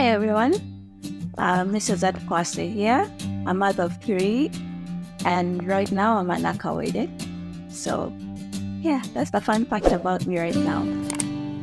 Hi everyone, Mrs. Kwasi here, a mother of three, and right now I'm an Akawede. So yeah, that's the fun fact about me right now.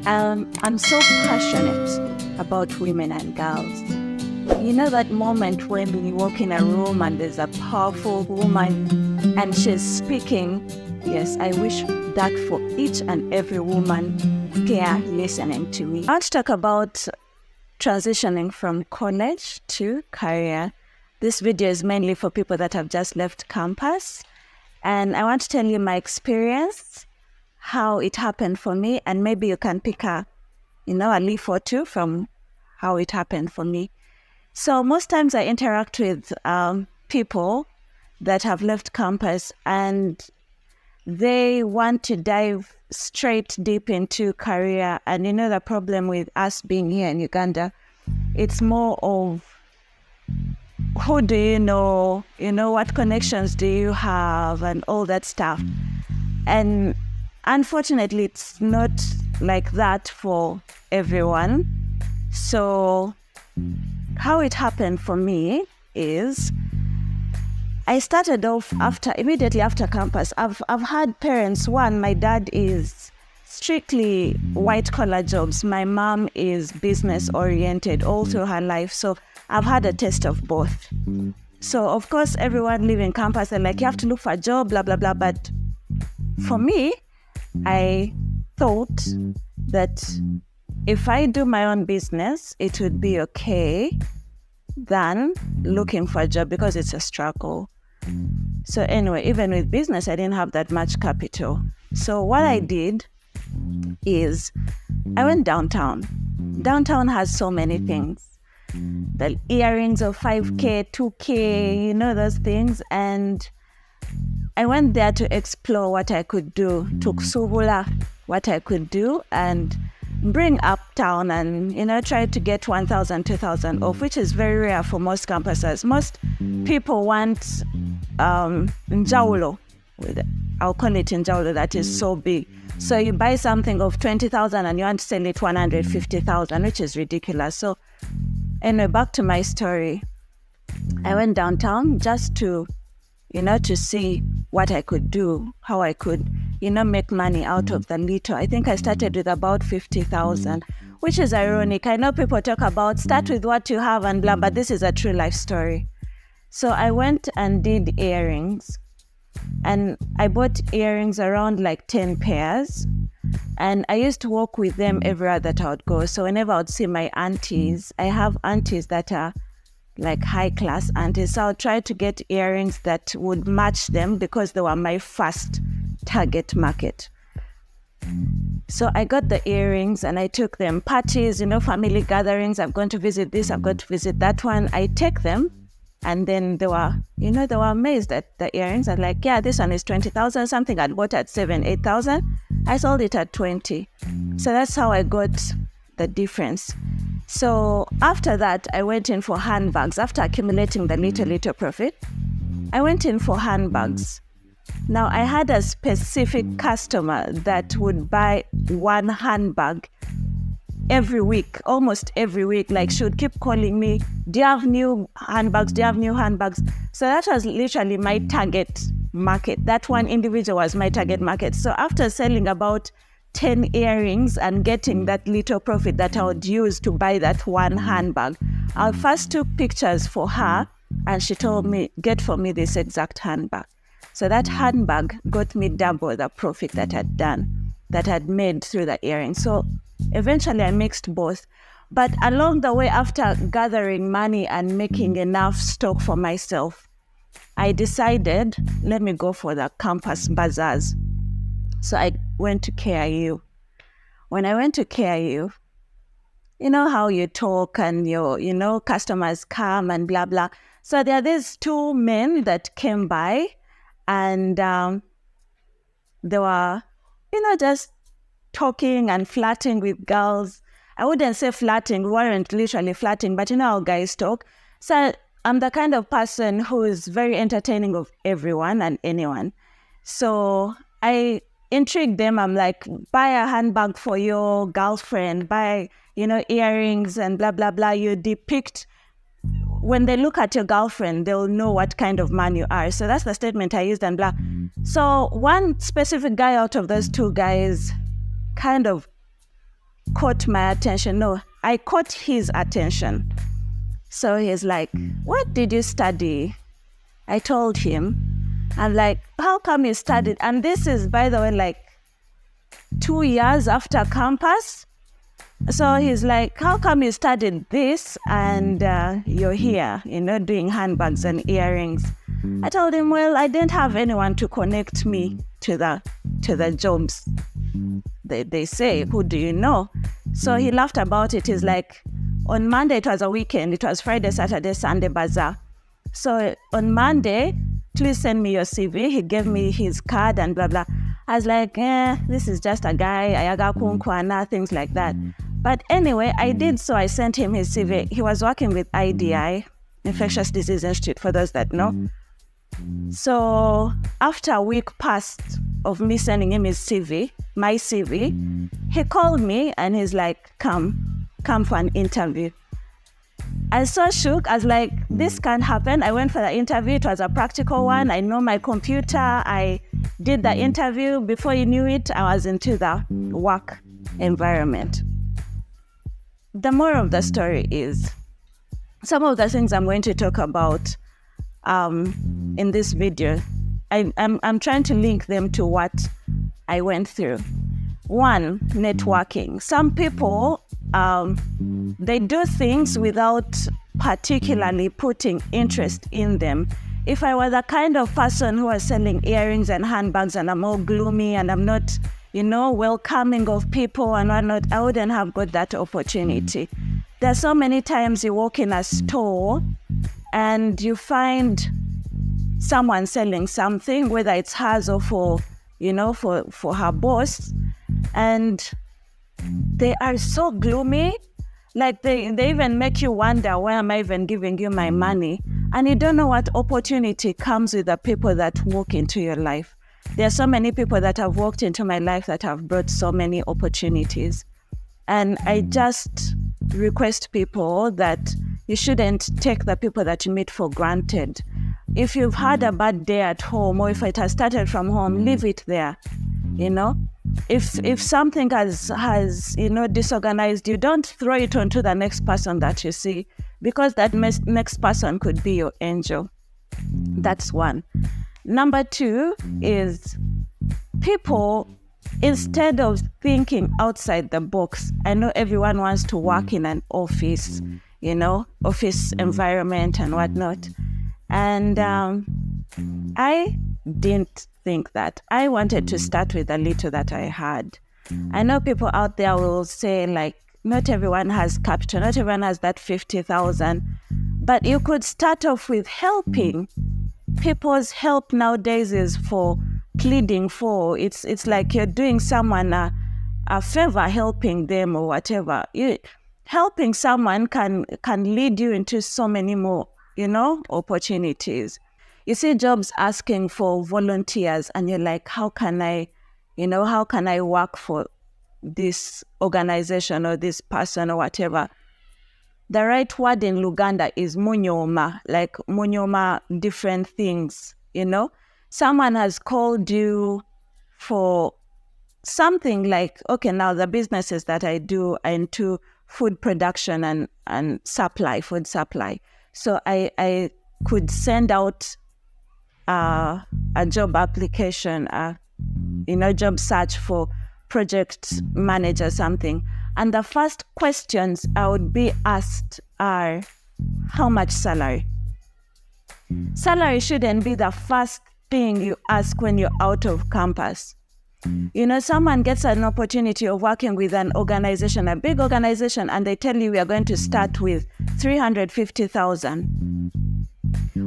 I'm so passionate about women and girls. You know that moment when you walk in a room and there's a powerful woman and she's speaking? Yes, I wish that for each and every woman here listening to me. I want to talk about transitioning from college to career. This video is mainly for people that have just left campus. And I want to tell you my experience, how it happened for me, and maybe you can pick a leaf or two from how it happened for me. So most times I interact with people that have left campus and they want to dive straight deep into career. And the problem with us being here in Uganda, it's more of who do you know, what connections do you have and all that stuff. And unfortunately, it's not like that for everyone. So how it happened for me is I started off immediately after campus. I've had parents. One, my dad is strictly white collar jobs. My mom is business oriented all through her life. So I've had a taste of both. So of course, everyone leaving campus, they're like, you have to look for a job, blah, blah, blah. But for me, I thought that if I do my own business, it would be okay than looking for a job because it's a struggle. So anyway, even with business, I didn't have that much capital. So what I did is I went downtown. Downtown has so many things. The earrings of 5K, 2K, those things. And I went there to explore what I could do, to kusubula what I could do and bring uptown and, try to get 1,000, 2,000 off, which is very rare for most campuses. Most people want njaulo. I'll call it njaulo, that is so big. So you buy something of 20,000 and you want to sell it 150,000, which is ridiculous. So anyway, back to my story. I went downtown just to, to see what I could do, how I could, make money out of the little. I think I started with about 50,000, which is ironic. I know people talk about start with what you have and blah, but this is a true life story. So I went and did earrings, and I bought earrings around like 10 pairs. And I used to walk with them everywhere that I would go. So whenever I would see my aunties, I have aunties that are like high class aunties. So I would try to get earrings that would match them because they were my first target market. So I got the earrings and I took them parties, family gatherings. I'm going to visit this, I'm going to visit that one. I take them. And then they were amazed at the earrings. I'm like, yeah, this one is 20,000, something I'd bought at 7,000, 8,000. I sold it at 20. So that's how I got the difference. So after that, I went in for handbags. After accumulating the little profit, I went in for handbags. Now, I had a specific customer that would buy one handbag every week, almost every week. Like, she would keep calling me, do you have new handbags? Do you have new handbags? So that was literally my target market. That one individual was my target market. So after selling about 10 earrings and getting that little profit that I would use to buy that one handbag, I first took pictures for her and she told me, get for me this exact handbag. So that handbag got me double the profit that I'd made through the earrings. So eventually I mixed both. But along the way, after gathering money and making enough stock for myself, I decided, let me go for the campus bazaars. So I went to KIU. When I went to KIU, you know how you talk and your, customers come and blah, blah. So there are these two men that came by and they were, just talking and flirting with girls. I wouldn't say flirting, we weren't literally flirting, but how guys talk. So I'm the kind of person who is very entertaining of everyone and anyone. So I intrigue them. I'm like, buy a handbag for your girlfriend, buy, earrings and blah, blah, blah. You depict, when they look at your girlfriend, they'll know what kind of man you are. So that's the statement I used and blah. So one specific guy out of those two guys kind of caught my attention. No, I caught his attention. So he's like, what did you study? I told him. I'm like, how come you studied? And this is, by the way, like 2 years after campus. So he's like, how come you studied this and you're here, doing handbags and earrings? I told him, well, I didn't have anyone to connect me to the jobs. They say, who do you know? So he laughed about it. He's like, on Monday, it was a weekend. It was Friday, Saturday, Sunday bazaar. So on Monday, please send me your CV. He gave me his card and blah, blah. I was like, this is just a guy, ayaga kunkwana, things like that. But anyway, I did, so I sent him his CV. He was working with IDI, Infectious Disease Institute, for those that know. So after a week passed of me sending him his CV, my CV, he called me and he's like, come for an interview. I was so shook. I was like, this can't happen. I went for the interview. It was a practical one. I know my computer. I did the interview. Before you knew it, I was into the work environment. The moral of the story is some of the things I'm going to talk about in this video. I'm trying to link them to what I went through. One, networking. Some people, they do things without particularly putting interest in them. If I were the kind of person who was selling earrings and handbags and I'm all gloomy and I'm not, welcoming of people and whatnot, I wouldn't have got that opportunity. There's so many times you walk in a store and you find someone selling something, whether it's hers or for her boss, and they are so gloomy. Like they even make you wonder, why am I even giving you my money? And you don't know what opportunity comes with the people that walk into your life. There are so many people that have walked into my life that have brought so many opportunities. And I just request people that you shouldn't take the people that you meet for granted. If you've had a bad day at home, or if it has started from home, leave it there. If something has disorganized you, don't throw it onto the next person that you see, because that next person could be your angel. That's one. Number two is people, instead of thinking outside the box, I know everyone wants to work in an office, office environment and whatnot. And I didn't think that. I wanted to start with the little that I had. I know people out there will say, like, not everyone has capital, not everyone has that 50,000, but you could start off with helping. People's help nowadays is for pleading for. It's like you're doing someone a favor, helping them or whatever. Helping someone can lead you into so many more, opportunities. You see jobs asking for volunteers and you're like, how can I work for this organization or this person or whatever? The right word in Luganda is munyoma, like munyoma, different things, Someone has called you for something like, okay, now the businesses that I do are into food production and supply, food supply. So I could send out a job application, job search for project manager, something. And the first questions I would be asked are, how much salary? Salary shouldn't be the first thing you ask when you're out of campus. Someone gets an opportunity of working with an organization, a big organization, and they tell you we are going to start with 350,000.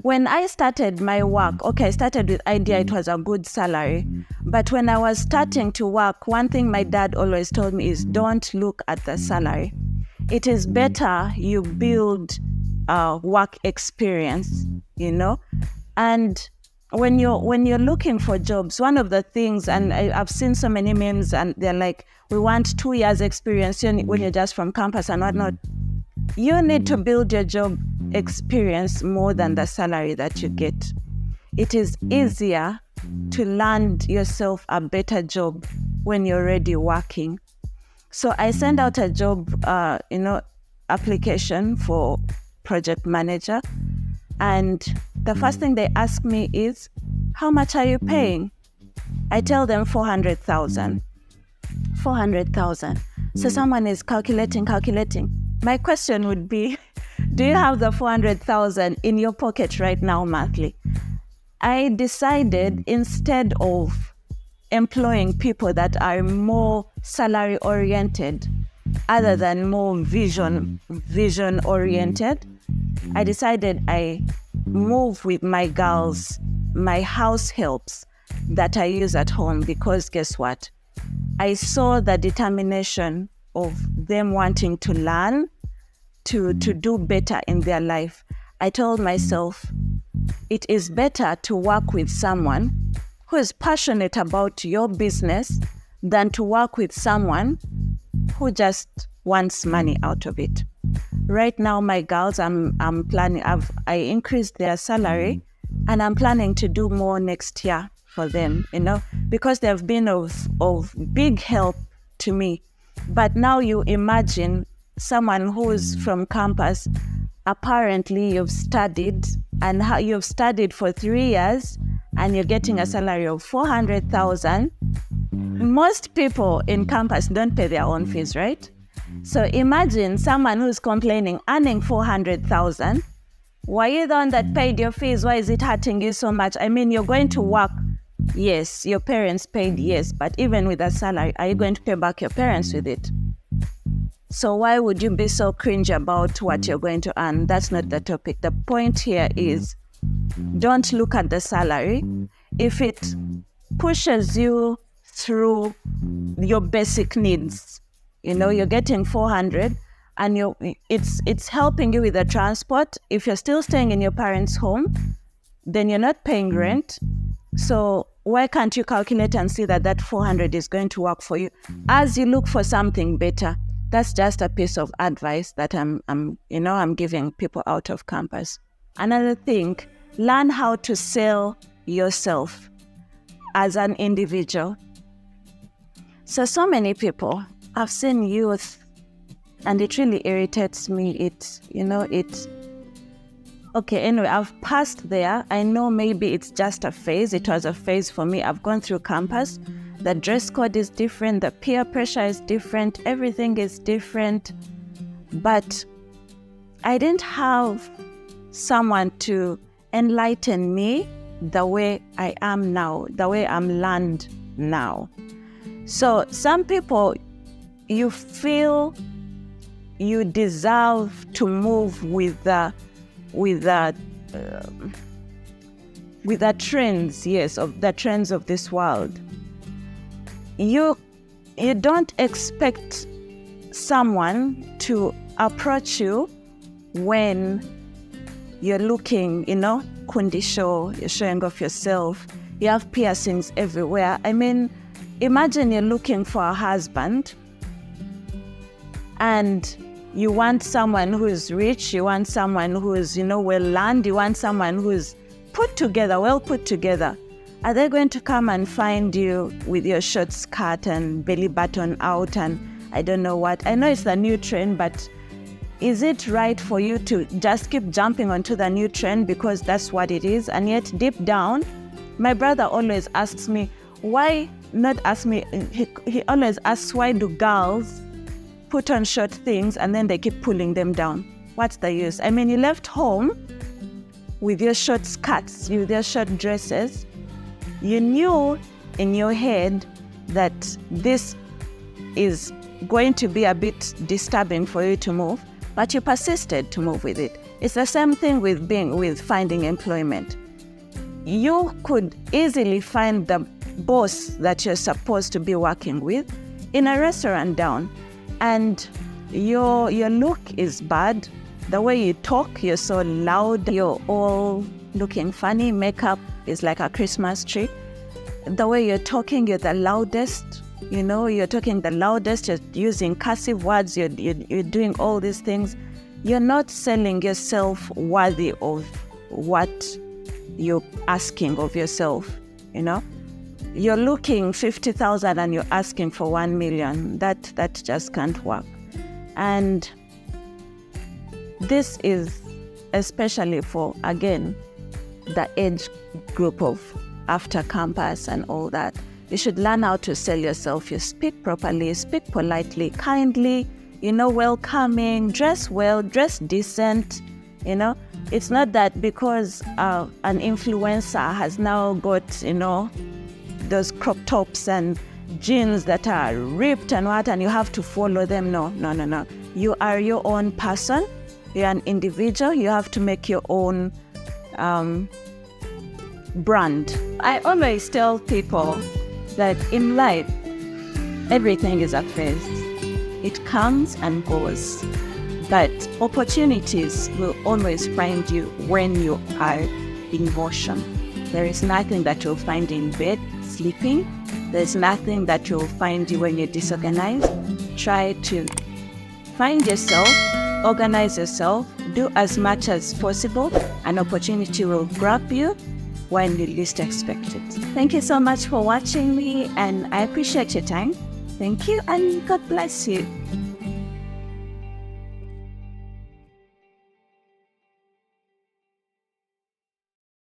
When I started my work, I started with IDEA, it was a good salary. But when I was starting to work, one thing my dad always told me is don't look at the salary. It is better you build work experience, And when you're looking for jobs, one of the things, and I've seen so many memes, and they're like, we want 2 years experience when you're just from campus and whatnot. You need to build your job experience more than the salary that you get. It is easier to land yourself a better job when you're already working. So I sent out a job, application for project manager. And the first thing they ask me is, how much are you paying? I tell them 400,000. 400,000. So someone is calculating. My question would be, do you have the 400,000 in your pocket right now monthly? I decided, instead of employing people that are more salary oriented other than more vision oriented, I decided I move with my girls, my house helps that I use at home, because guess what? I saw the determination of them wanting to learn, to do better in their life. I told myself, it is better to work with someone who is passionate about your business than to work with someone who just wants money out of it. Right now, my girls, I'm planning, I increased their salary, and I'm planning to do more next year for them, because they've been of big help to me. But now you imagine someone who's from campus, apparently you've studied, and you've studied for 3 years, and you're getting a salary of 400,000. Most people in campus don't pay their own fees, right? So imagine someone who's complaining, earning 400,000. Why are you the one that paid your fees? Why is it hurting you so much? I mean, you're going to work. Yes, your parents paid, yes. But even with a salary, are you going to pay back your parents with it? So why would you be so cringe about what you're going to earn? That's not the topic. The point here is, don't look at the salary. If it pushes you through your basic needs, you're getting 400 and it's helping you with the transport. If you're still staying in your parents' home, then you're not paying rent. So why can't you calculate and see that 400 is going to work for you as you look for something better? That's just a piece of advice that I'm giving people out of campus. Another thing, learn how to sell yourself as an individual. So many people, I've seen youth, and it really irritates me. Okay, anyway, I've passed there. I know maybe it's just a phase. It was a phase for me. I've gone through campus. The dress code is different. The peer pressure is different. Everything is different. But I didn't have someone to enlighten me the way I am now, the way I'm learned now. So some people, you feel you deserve to move with the trends, yes, of the trends of this world. You don't expect someone to approach you when you're looking, kundi show, you're showing off yourself, you have piercings everywhere. I mean, imagine you're looking for a husband and you want someone who's rich, you want someone who's, well-learned, you want someone who's well put together. Are they going to come and find you with your short skirt and belly button out and I don't know what? I know it's the new trend, but is it right for you to just keep jumping onto the new trend because that's what it is? And yet deep down, my brother always asks me, he always asks, why do girls put on short things and then they keep pulling them down? What's the use? I mean, you left home with your short skirts, with your short dresses. You knew in your head that this is going to be a bit disturbing for you to move, but you persisted to move with it. It's the same thing with finding employment. You could easily find the boss that you're supposed to be working with in a restaurant down, and your look is bad. The way you talk, you're so loud, you're all looking funny, makeup. is like a Christmas tree. The way you're talking, you're the loudest. You're talking the loudest. You're using cursive words. You're doing all these things. You're not selling yourself worthy of what you're asking of yourself. You're looking 50,000 and you're asking for 1 million. That just can't work. And this is especially for, again, the age group of after campus and all that. You should learn how to sell yourself. You speak properly, speak politely, kindly, welcoming, dress well, dress decent. It's not that because an influencer has now got, those crop tops and jeans that are ripped and you have to follow them. No. You are your own person. You're an individual. You have to make your own brand. I always tell people that in life, everything is a phase. It comes and goes. But opportunities will always find you when you are in motion. There is nothing that you'll find in bed, sleeping. There's nothing that you'll find you when you're disorganized. Try to find yourself, organize yourself, do as much as possible. An opportunity will grab you when you least expect it. Thank you so much for watching me, and I appreciate your time. Thank you, and God bless you.